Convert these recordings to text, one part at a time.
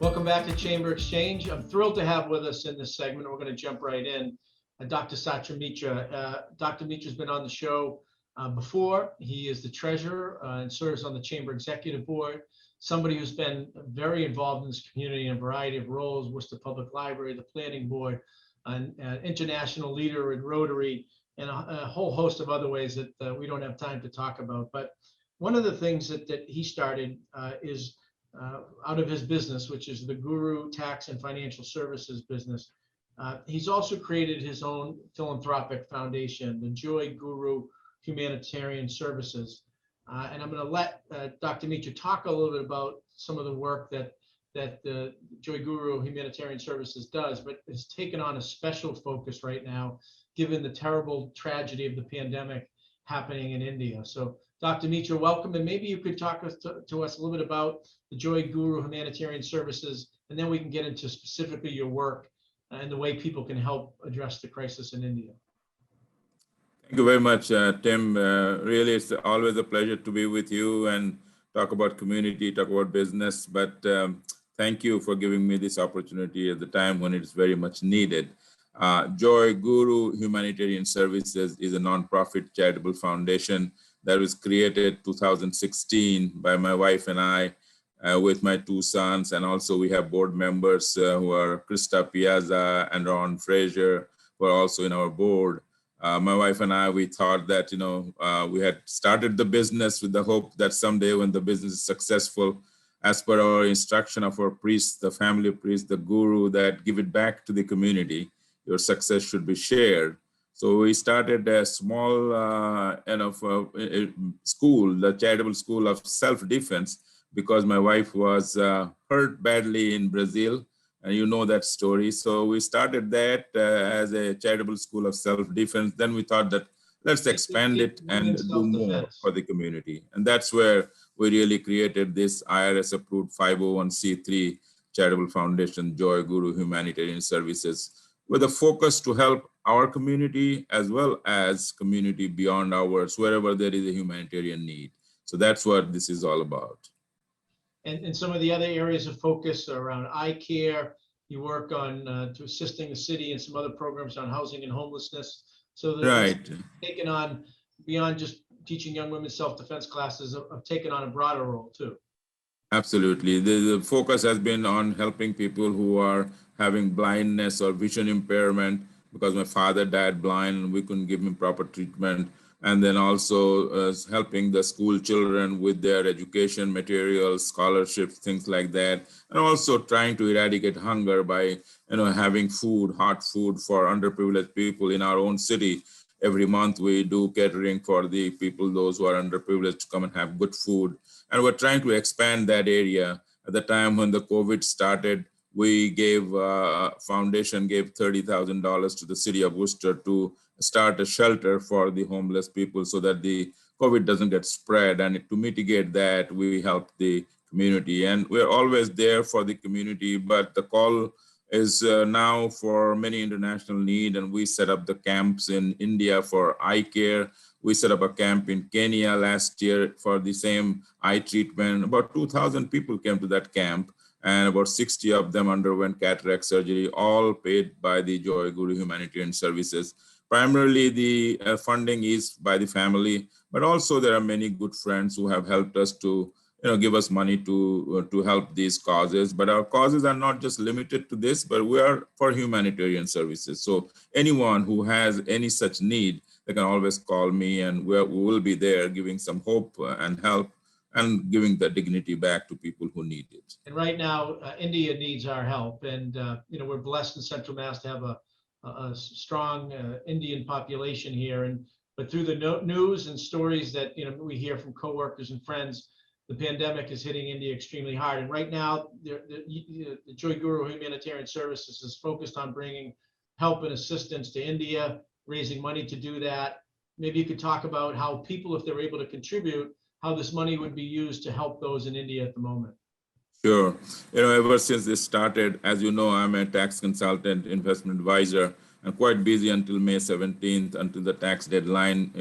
Welcome back to Chamber Exchange. I'm thrilled to have with us in this segment. We're going to jump right in. Dr. Satya Mitra. Dr. Mitra's been on the show before. He is the treasurer and serves on the Chamber Executive Board. Somebody who's been very involved in this community in a variety of roles, Worcester Public Library, the Planning Board, an international leader in Rotary, and a whole host of other ways that we don't have time to talk about. But one of the things that he started is out of his business, which is the Guru Tax and Financial Services business. He's also created his own philanthropic foundation, the Joy Guru Humanitarian Services. And I'm going to let Dr. Mitra talk a little bit about some of the work that the Joy Guru Humanitarian Services does, but it's taken on a special focus right now, given the terrible tragedy of the pandemic happening in India. So Dr. Mitra, welcome, and maybe you could talk to us a little bit about the Joy Guru Humanitarian Services, and then we can get into specifically your work and the way people can help address the crisis in India. Thank you very much, Tim. Really, it's always a pleasure to be with you and talk about community, talk about business, but thank you for giving me this opportunity at the time when it's very much needed. Joy Guru Humanitarian Services is a nonprofit charitable foundation that was created 2016 by my wife and I with my two sons. And also we have board members who are Krista Piazza and Ron Frazier, who are also in our board. My wife and I, we thought that, we had started the business with the hope that someday when the business is successful, as per our instruction of our priest, the family priest, the guru, that give it back to the community. Your success should be shared. So we started a small school, the charitable school of self-defense, because my wife was hurt badly in Brazil, and you know that story. So we started that as a charitable school of self-defense. Then we thought that let's expand it and do more for the community. And that's where we really created this IRS-approved 501c3 charitable foundation, Joy Guru Humanitarian Services, with a focus to help our community as well as community beyond ours, wherever there is a humanitarian need. So that's what this is all about. And some of the other areas of focus are around eye care. You work on to assisting the city and some other programs on housing and homelessness. So right, taken on beyond just teaching young women self-defense classes, have taken on a broader role too. Absolutely. The focus has been on helping people who are having blindness or vision impairment, because my father died blind and we couldn't give him proper treatment. And then also helping the school children with their education materials, scholarships, things like that. And also trying to eradicate hunger by having food, hot food for underprivileged people in our own city. Every month we do catering for the people, those who are underprivileged, to come and have good food. And we're trying to expand that area. At the time when the COVID started, we gave, foundation gave $30,000 to the city of Worcester to start a shelter for the homeless people so that the COVID doesn't get spread. And to mitigate that, we help the community. And we're always there for the community, but the call is now for many international need. And we set up the camps in India for eye care. We set up a camp in Kenya last year for the same eye treatment. About 2,000 people came to that camp, and about 60 of them underwent cataract surgery, all paid by the Joy Guru Humanitarian Services. Primarily, the funding is by the family, but also there are many good friends who have helped us to give us money to help these causes. But our causes are not just limited to this, but we are for humanitarian services. So anyone who has any such need, they can always call me, and we will be there giving some hope and help and giving the dignity back to people who need it. And right now, India needs our help. And we're blessed in Central Mass to have a strong Indian population here. But through the news and stories that we hear from coworkers and friends, the pandemic is hitting India extremely hard. And right now, the Joy Guru Humanitarian Services is focused on bringing help and assistance to India, raising money to do that. Maybe you could talk about how people, if they're able to contribute, how this money would be used to help those in India at the moment. Sure. Ever since this started, as you know, I'm a tax consultant, investment advisor, and quite busy until May 17th, until the tax deadline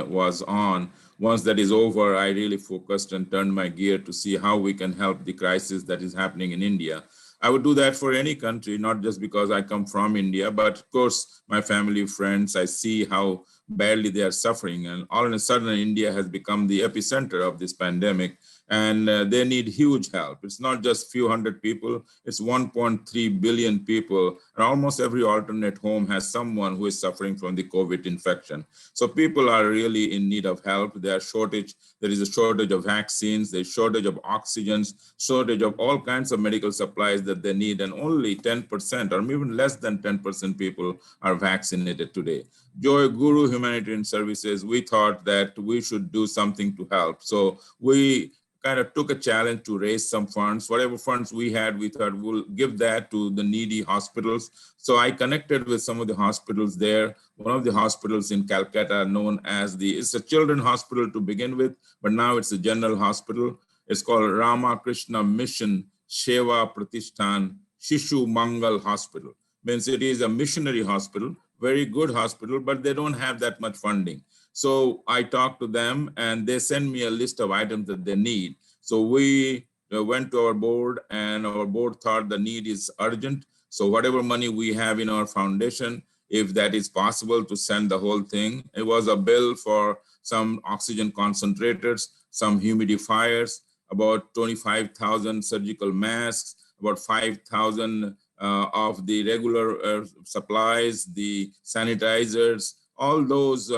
was on. Once that is over, I really focused and turned my gear to see how we can help the crisis that is happening in India. I would do that for any country, not just because I come from India, but of course, my family, friends, I see how badly they are suffering. And all of a sudden, India has become the epicenter of this pandemic, and they need huge help. It's not just few hundred people, it's 1.3 billion people, and almost every alternate home has someone who is suffering from the COVID infection. So people are really in need of help. There is a shortage of vaccines, there's shortage of oxygens, shortage of all kinds of medical supplies that they need, and only 10% or even less than 10% people are vaccinated today. Joy Guru Humanitarian Services, we thought that we should do something to help. So we kind of took a challenge to raise some funds. Whatever funds we had, we thought we'll give that to the needy hospitals. So I connected with some of the hospitals there. One of the hospitals in Calcutta known as it's a children's hospital to begin with, but now it's a general hospital. It's called Ramakrishna Mission Sheva Pratishthan Shishu Mangal Hospital. Means it is a missionary hospital, very good hospital, but they don't have that much funding. So I talked to them and they send me a list of items that they need. So we went to our board and our board thought the need is urgent. So whatever money we have in our foundation, if that is possible to send the whole thing. It was a bill for some oxygen concentrators, some humidifiers, about 25,000 surgical masks, about 5,000 of the regular supplies, the sanitizers, all those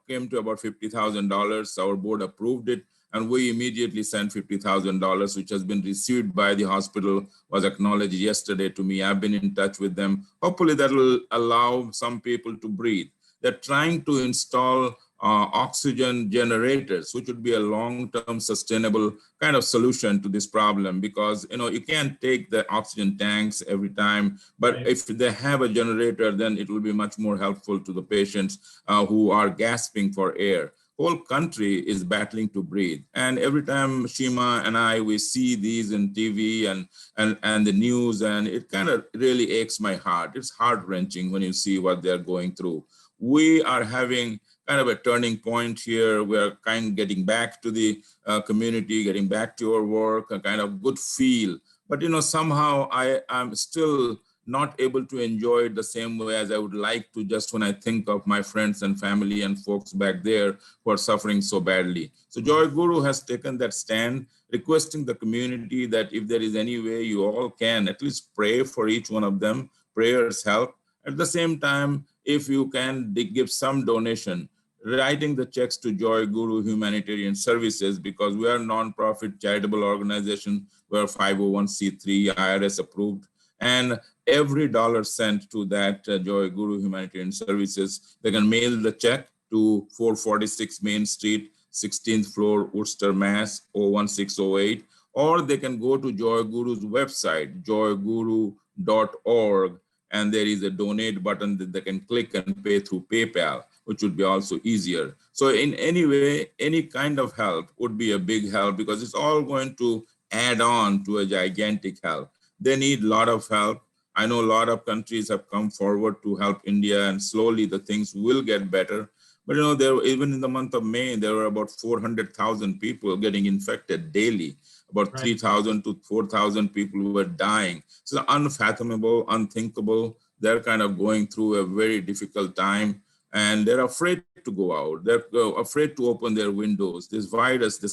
came to about $50,000. Our board approved it, and we immediately sent $50,000, which has been received by the hospital, was acknowledged yesterday to me. I've been in touch with them. Hopefully that will allow some people to breathe. They're trying to install oxygen generators, which would be a long-term sustainable kind of solution to this problem, because you can't take the oxygen tanks every time, but right. If they have a generator, then it will be much more helpful to the patients who are gasping for air. Whole country is battling to breathe, and every time Shima and we see these in TV and the news, and it kind of really aches my heart. It's heart-wrenching when you see what they're going through. We are having kind of a turning point here. We're kind of getting back to the community, getting back to our work, a kind of good feel. But somehow I'm still not able to enjoy it the same way as I would like to, just when I think of my friends and family and folks back there who are suffering so badly. So Joy Guru has taken that stand, requesting the community that if there is any way you all can, at least pray for each one of them. Prayers help. At the same time, if you can give some donation, writing the checks to Joy Guru Humanitarian Services, because we are a non-profit charitable organization. We're 501c3, IRS approved. And every dollar sent to that Joy Guru Humanitarian Services, they can mail the check to 446 Main Street, 16th floor, Worcester, Mass. 01608, or they can go to Joy Guru's website, joyguru.org, and there is a donate button that they can click and pay through PayPal, which would be also easier. So in any way, any kind of help would be a big help, because it's all going to add on to a gigantic help. They need a lot of help. I know a lot of countries have come forward to help India, and slowly the things will get better. But there, even in the month of May, there were about 400,000 people getting infected daily. About 3,000 to 4,000 people were dying. So unfathomable, unthinkable. They're kind of going through a very difficult time, and they're afraid to go out. They're afraid to open their windows. This virus, the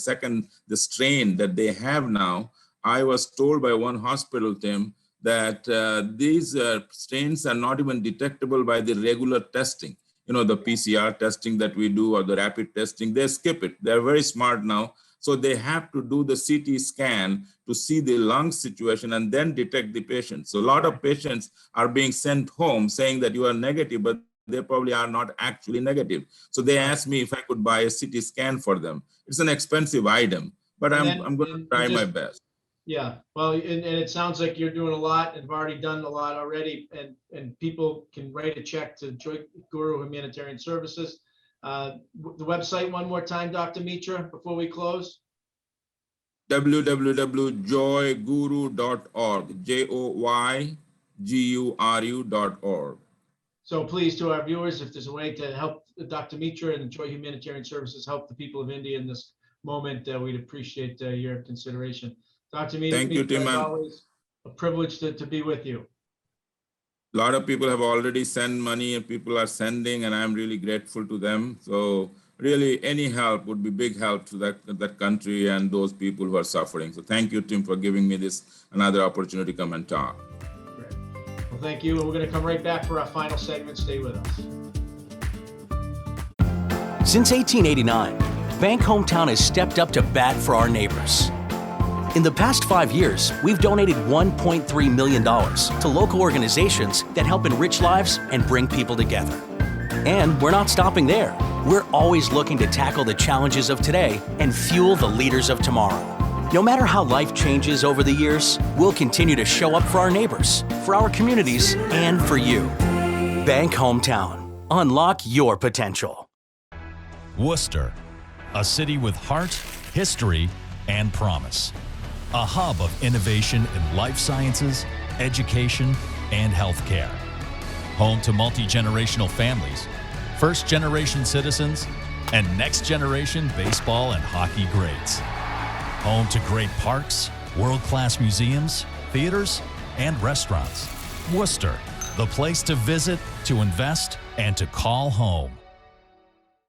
strain that they have now, I was told by one hospital, Tim, that these strains are not even detectable by the regular testing. The PCR testing that we do, or the rapid testing, they skip it. They're very smart now. So they have to do the CT scan to see the lung situation and then detect the patient. So a lot of patients are being sent home saying that you are negative, but they probably are not actually negative. So they asked me if I could buy a CT scan for them. It's an expensive item, but I'm going to try my best. Yeah, well, and it sounds like you're doing a lot and have already done a lot already, and people can write a check to Joy Guru Humanitarian Services. The website one more time, Dr. Mitra, before we close. www.joyguru.org, joyguru.org. So please, to our viewers, if there's a way to help Dr. Mitra and Joy Humanitarian Services help the people of India in this moment, we'd appreciate your consideration. Dr. Mitra, thank you, Tim. as always, a privilege to be with you. A lot of people have already sent money and people are sending, and I'm really grateful to them. So really any help would be big help to that country and those people who are suffering. So thank you, Tim, for giving me this another opportunity to come and talk. Great. Well, thank you. And we're going to come right back for our final segment. Stay with us. Since 1889, Bank Hometown has stepped up to bat for our neighbors. In the past 5 years, we've donated $1.3 million to local organizations that help enrich lives and bring people together. And we're not stopping there. We're always looking to tackle the challenges of today and fuel the leaders of tomorrow. No matter how life changes over the years, we'll continue to show up for our neighbors, for our communities, and for you. Bank Hometown. Unlock your potential. Worcester, a city with heart, history, and promise. A hub of innovation in life sciences, education, and healthcare. Home to multi-generational families, first-generation citizens, and next-generation baseball and hockey greats. Home to great parks, world-class museums, theaters, and restaurants. Worcester, the place to visit, to invest, and to call home.